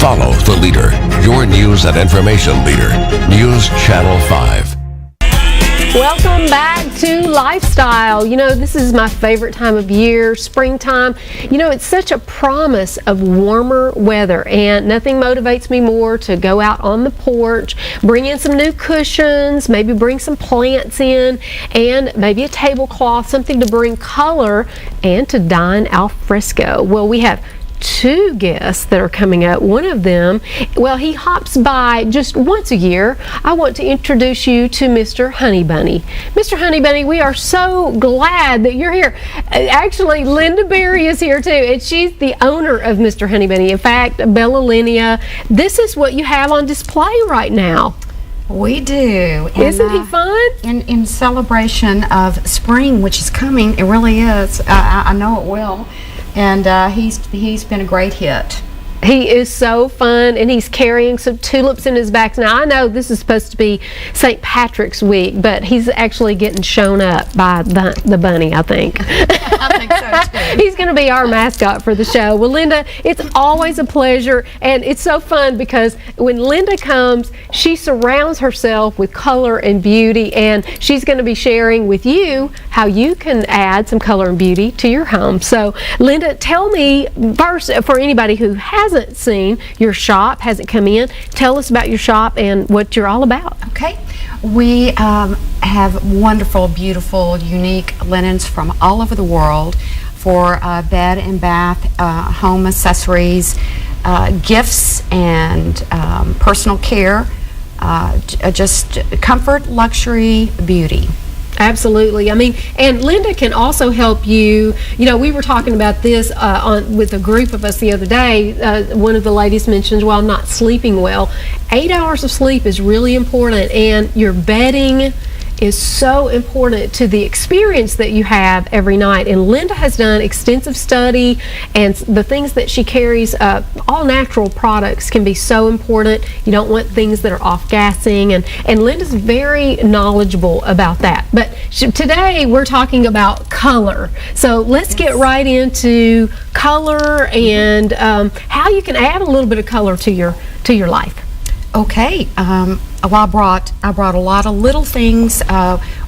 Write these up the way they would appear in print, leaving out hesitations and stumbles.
Follow the leader, your news and information leader, News Channel 5. Welcome back to Lifestyle. You know, this is my favorite time of year, springtime. You know, it's such a promise of warmer weather, and nothing motivates me more to go out on the porch, bring in some new cushions, maybe bring some plants in, and maybe a tablecloth, something to bring color and to dine al fresco. Well, we have two guests that are coming up. One of them, well, he hops by just once a year. I want to introduce you to Mr. Honey Bunny. Mr. Honey Bunny, we are so glad that you're here. Actually, Linda Berry is here too, and she's the owner of Mr. Honey Bunny. In fact, Bella Linea, this is what you have on display right now. We do. Isn't he fun? In celebration of spring, which is coming, it really is. I know it will. And he's been a great hit. He is so fun, and he's carrying some tulips in his back. Now, I know this is supposed to be St. Patrick's week, but he's actually getting shown up by the bunny, I think. I think so, too. He's going to be our mascot for the show. Well, Linda, it's always a pleasure, and it's so fun because when Linda comes, she surrounds herself with color and beauty, and she's going to be sharing with you how you can add some color and beauty to your home. So, Linda, tell me first, for anybody who hasn't seen your shop, hasn't come in, tell us about your shop and what you're all about. Okay. We have wonderful, beautiful, unique linens from all over the world for bed and bath, home accessories, gifts, and personal care, just comfort, luxury, beauty. Absolutely. I mean, and Linda can also help you. You know, we were talking about this with a group of us the other day. One of the ladies mentioned, well, I'm not sleeping well. 8 hours of sleep is really important, and your bedding is so important to the experience that you have every night. And Linda has done extensive study, and the things that she carries, all natural products, can be so important. You don't want things that are off-gassing, and Linda's very knowledgeable about that. But today we're talking about color. So let's get right into color and how you can add a little bit of color to your life. Okay. Well, I brought a lot of little things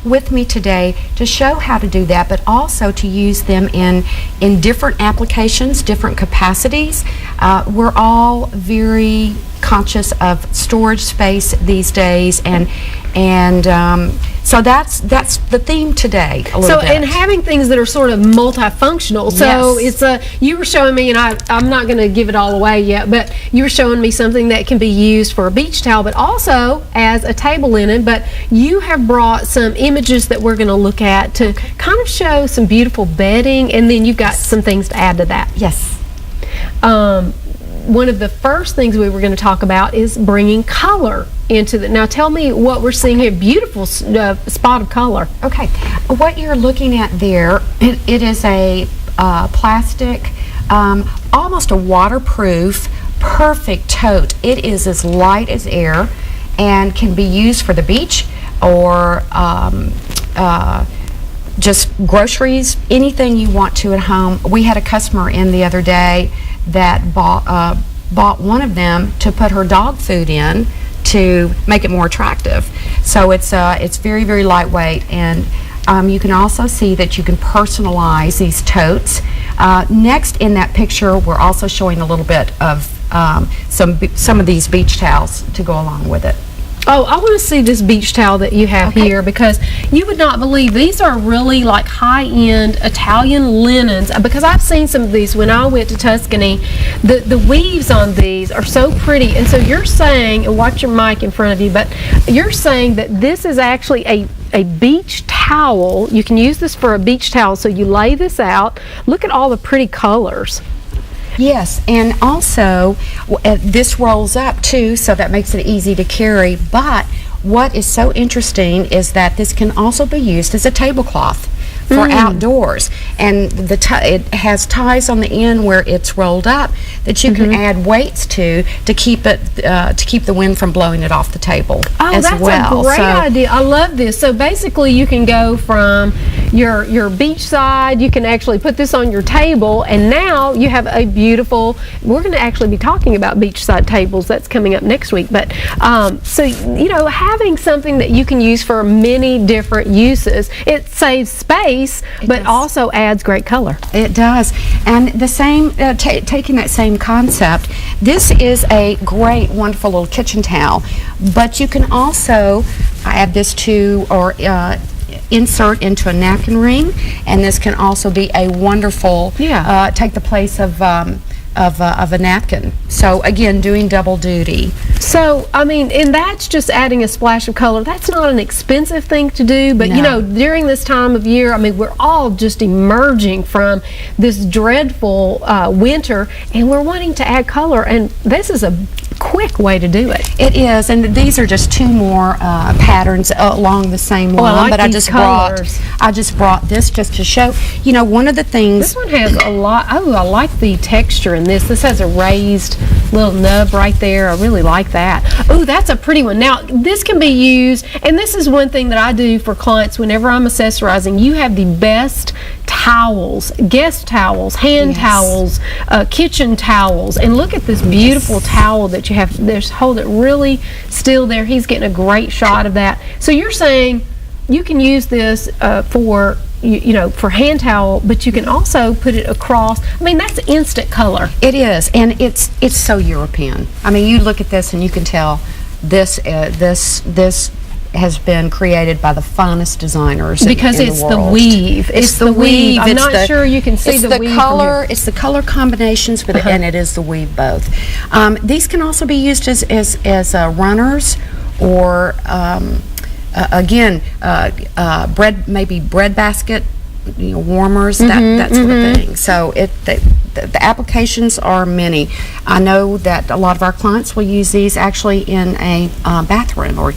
with me today to show how to do that, but also to use them in different applications, different capacities. We're all very conscious of storage space these days, and so that's the theme today a little bit. And having things that are sort of multifunctional. So yes. It's you were showing me, and I'm not going to give it all away yet, but you were showing me something that can be used for a beach towel, but also as a table linen. But you have brought some images that we're going to look at to kind of show some beautiful bedding, and then you've got some things to add to that. Yes. One of the first things we were going to talk about is bringing color into the. Now tell me what we're seeing here. Beautiful spot of color. Okay, what you're looking at there, it is a plastic, almost a waterproof, perfect tote. It is as light as air and can be used for the beach or just groceries, anything you want to at home. We had a customer in the other day that bought one of them to put her dog food in to make it more attractive. So it's very, very lightweight, and you can also see that you can personalize these totes. Next in that picture, we're also showing a little bit of some of these beach towels to go along with it. Oh, I want to see this beach towel that you have here, because you would not believe these are really like high-end Italian linens, because I've seen some of these when I went to Tuscany. The weaves on these are so pretty, and so you're saying, and watch your mic in front of you, but you're saying that this is actually a beach towel. You can use this for a beach towel, so you lay this out. Look at all the pretty colors. Yes, and also this rolls up too, so that makes it easy to carry. But what is so interesting is that this can also be used as a tablecloth for outdoors, and it has ties on the end where it's rolled up that you can add weights to keep the wind from blowing it off the table. Oh, as that's well. a great idea. I love this. So basically, you can go from your beachside. You can actually put this on your table, and now you have a beautiful. We're going to actually be talking about beachside tables. That's coming up next week. But so having something that you can use for many different uses, it saves space, but also adds great color. It does. And the same, taking that same concept, this is a great, wonderful little kitchen towel, but you can also add this to or insert into a napkin ring, and this can also be a wonderful, take the place of a napkin. So again, doing double duty. So, I mean, and that's just adding a splash of color. That's not an expensive thing to do, but during this time of year, I mean, we're all just emerging from this dreadful winter, and we're wanting to add color, and this is a quick way to do it. It is, and these are just two more patterns along the same line. But I just brought this just to show. One of the things. This one has a lot. Oh, I like the texture in this. This has a raised little nub right there. I really like that. Oh, that's a pretty one. Now, this can be used, and this is one thing that I do for clients whenever I'm accessorizing. You have the best towels, guest towels, hand towels, kitchen towels, and look at this beautiful towel that you have. Just hold it really still there. He's getting a great shot of that. So you're saying you can use this for for hand towel, but you can also put it across. I mean, that's instant color. It is, and it's so European. I mean, you look at this and you can tell this has been created by the finest designers because in the world. It's the weave. It's the weave. I'm not sure you can see the weave color. It's the color combinations, and it is the weave both. These can also be used as runners, or again, bread basket, warmers, that sort of thing. So the applications are many. I know that a lot of our clients will use these actually in a bathroom or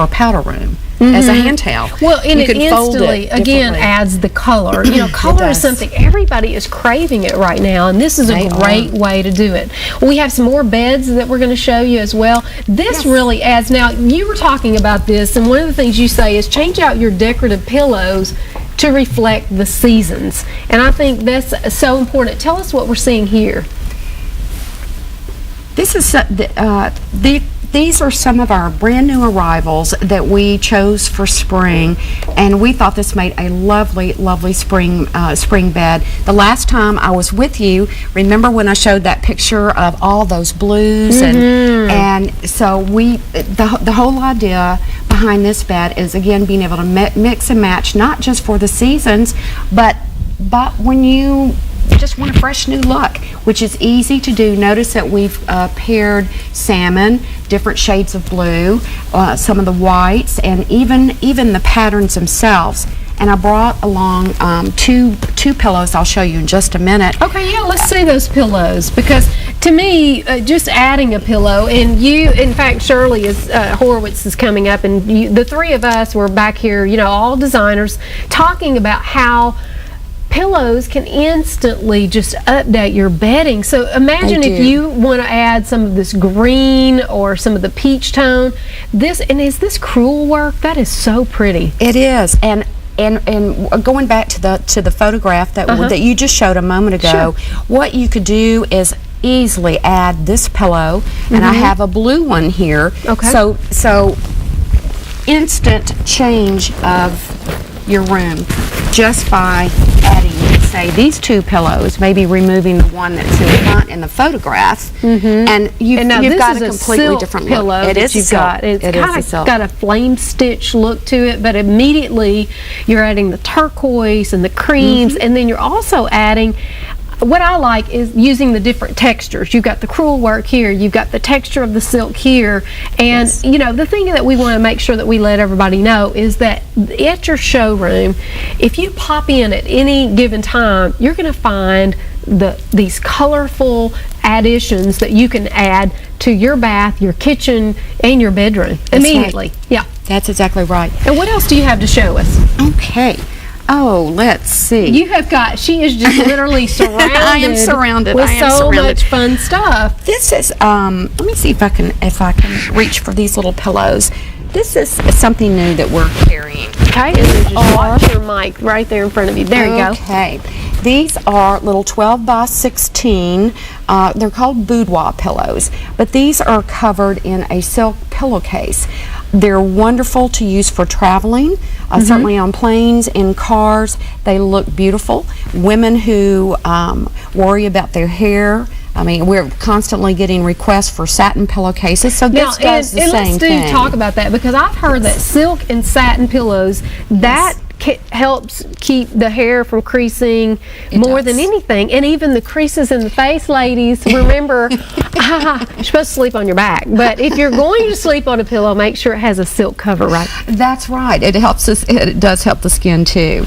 powder room as a hand towel. Well, and it instantly again adds the color. Color is something everybody is craving it right now, and this is a great way to do it. We have some more beds that we're going to show you as well. This really adds. Now, you were talking about this, and one of the things you say is change out your decorative pillows to reflect the seasons, and I think that's so important. Tell us what we're seeing here. This is these are some of our brand new arrivals that we chose for spring, and we thought this made a lovely, lovely spring bed. The last time I was with you, remember when I showed that picture of all those blues, and so the whole idea behind this bed is again being able to mix and match, not just for the seasons, but when you just want a fresh new look, which is easy to do. Notice that we've paired salmon, different shades of blue, some of the whites, and even the patterns themselves. And I brought along two pillows I'll show you in just a minute. Okay, yeah, let's see those pillows, because to me, just adding a pillow, and in fact, Shirley Horowitz is coming up, and the three of us were back here, all designers, talking about how pillows can instantly just update your bedding. So imagine if you want to add some of this green or some of the peach tone. Is this crewel work? That is so pretty. It is, and going back to the photograph that you just showed a moment ago, what you could do is easily add this pillow, and I have a blue one here. Okay. So instant change of your room just by adding, say, these two pillows, maybe removing the one that's in the front in the photograph, and you've got a completely different pillow. It is silk. It's kind of got a flame stitch look to it, but immediately you're adding the turquoise and the creams, and then you're also adding. What I like is using the different textures. You've got the crewel work here, you've got the texture of the silk here, and the thing that we want to make sure that we let everybody know is that at your showroom, if you pop in at any given time, you're going to find these colorful additions that you can add to your bath, your kitchen, and your bedroom immediately. Right. Yeah, that's exactly right. And what else do you have to show us? Okay. Oh, let's see. You have got, she is just literally surrounded. I am surrounded. With I am so surrounded. much fun stuff. This is, let me see if I can reach for these little pillows. This is something new that we're carrying. Okay, and then just watch your mic right there in front of you. There you go. Okay. These are little 12 by 16. They're called boudoir pillows, but these are covered in a silk pillowcase. They're wonderful to use for traveling, certainly on planes, in cars. They look beautiful. Women who worry about their hair, I mean, we're constantly getting requests for satin pillowcases, so this does the same thing. Let's talk about that, because I've heard that silk and satin pillows, that helps keep the hair from creasing more than anything, and even the creases in the face, ladies. Remember, you're supposed to sleep on your back, but if you're going to sleep on a pillow, make sure it has a silk cover, right? That's right. It helps us. It does help the skin too.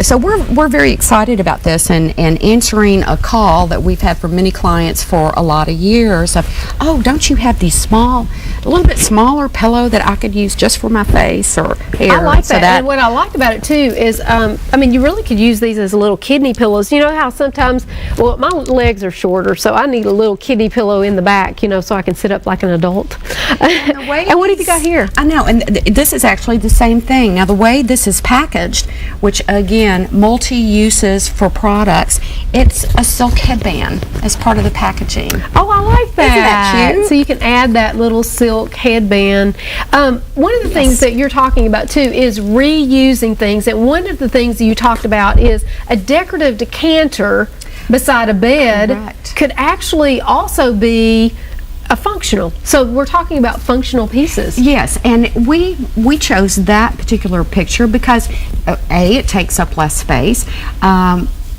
So we're very excited about this and answering a call that we've had from many clients for a lot of years of, oh, don't you have these a little bit smaller pillow that I could use just for my face or hair? I like that. And what I like about it too is, I mean, you really could use these as little kidney pillows. You know how sometimes, well, my legs are shorter, so I need a little kidney pillow in the back, you know, so I can sit up like an adult. And what have you got here? I know, and this is actually the same thing. Now, the way this is packaged, which again, multi-uses for products, it's a silk headband as part of the packaging. Oh, I like that. Isn't that cute? So you can add that little silk headband. One of the things that you're talking about too is reusing things, and one of the things that you talked about is a decorative decanter beside a bed. Correct. Could actually also be a functional. So we're talking about functional pieces. Yes, and we chose that particular picture because it takes up less space.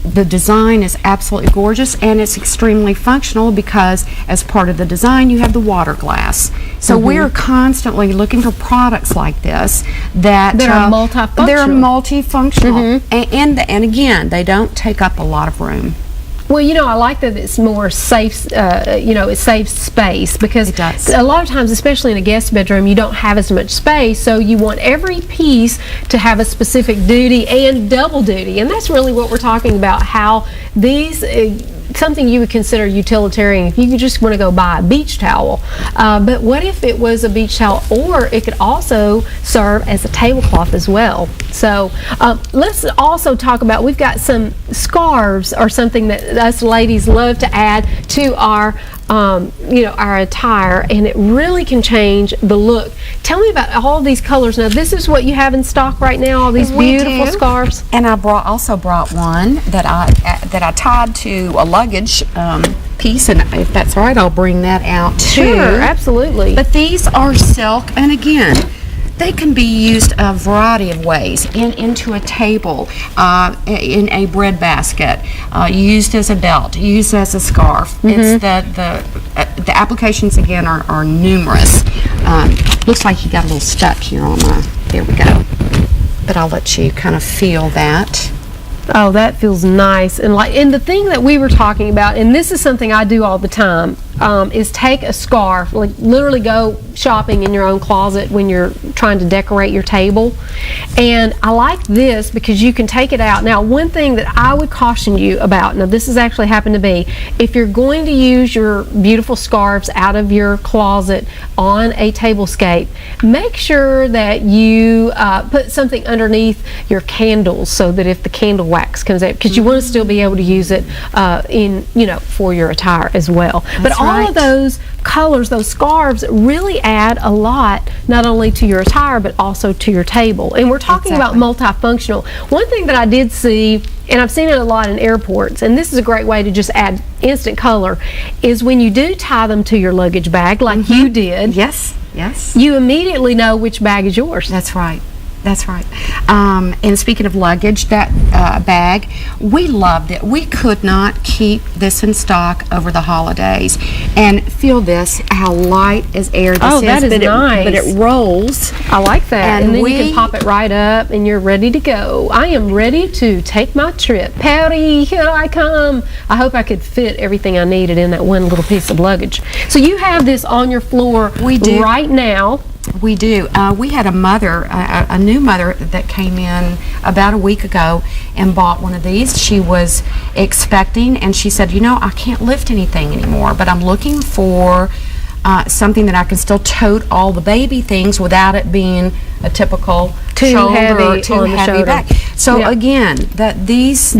The design is absolutely gorgeous, and it's extremely functional because as part of the design you have the water glass. So we're constantly looking for products like this that are multifunctional. They're multifunctional, and again, they don't take up a lot of room. Well, you know, I like that it's more safe, you know, it saves space, because It does. a lot of times, especially in a guest bedroom, you don't have as much space, so you want every piece to have a specific duty and double duty, and that's really what we're talking about, how these something you would consider utilitarian if you just want to go buy a beach towel, but what if it was a beach towel, or it could also serve as a tablecloth as well. So let's also talk about, we've got some scarves or something that us ladies love to add to our you know, our attire, and it really can change the look. Tell me about all these colors. Now, this is what you have in stock right now, all these beautiful scarves. And I also brought one that I tied to a luggage piece, and if that's all right, I'll bring that out too. Sure, absolutely. But these are silk, and again, they can be used a variety of ways, into a table, in a bread basket, used as a belt, used as a scarf. It's the applications again are numerous. Looks like you got a little stuck here on there we go. But I'll let you kind of feel that. Oh, that feels nice. And the thing that we were talking about, and this is something I do all the time, is take a scarf, like literally go shopping in your own closet when you're trying to decorate your table. And I like this because you can take it out. Now, one thing that I would caution you about, now this has actually happened to me, if you're going to use your beautiful scarves out of your closet on a tablescape, make sure that you put something underneath your candles so that if the candle wax comes out, because you want to still be able to use it in, you know, for your attire as well. But all of those colors, those scarves, really add a lot, not only to your attire but also to your table. And we're talking about multifunctional. One thing that I did see, and I've seen it a lot in airports, and this is a great way to just add instant color, is when you do tie them to your luggage bag like you did. Yes. You immediately know which bag is yours. That's right. That's right. And speaking of luggage, that bag, we loved it. We could not keep this in stock over the holidays. And feel this, how light as air this is. Oh, that is nice. But it rolls. I like that. And then you can we- pop it right up and you're ready to go. I am ready to take my trip. Patty, here I come. I hope I could fit everything I needed in that one little piece of luggage. So you have this on your floor We do. right now. We do. We had a mother, a new mother that came in about a week ago and bought one of these. She was expecting, and she said, I can't lift anything anymore, but I'm looking for something that I can still tote all the baby things without it being a typical Too shoulder heavy or too on the heavy shoulder. back. So Yeah. again, that these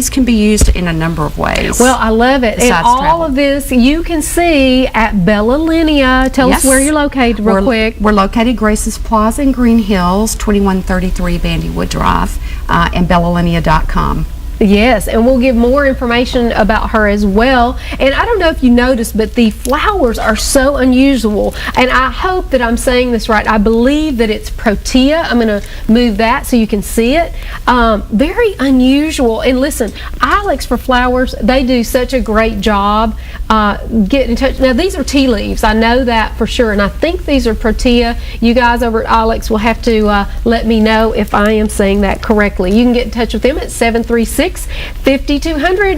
can be used in a number of ways. Well, I love it. And besides all travel. of this you can see at Bella Linea. Tell us Yes. where you're located real quick. We're located Grace's Plaza in Green Hills, 2133 Bandywood Drive, and bellalinea.com. Yes, and we'll give more information about her as well. And I don't know if you noticed, but the flowers are so unusual. And I hope that I'm saying this right. I believe that it's protea. I'm going to move that so you can see it. Very unusual. And listen, Alex for Flowers, they do such a great job. Get in touch. Now, these are tea leaves. I know that for sure. And I think these are protea. You guys over at Alex will have to let me know if I am saying that correctly. You can get in touch with them at 736-5200.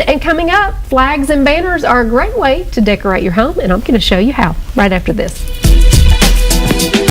And coming up, flags and banners are a great way to decorate your home, and I'm going to show you how right after this.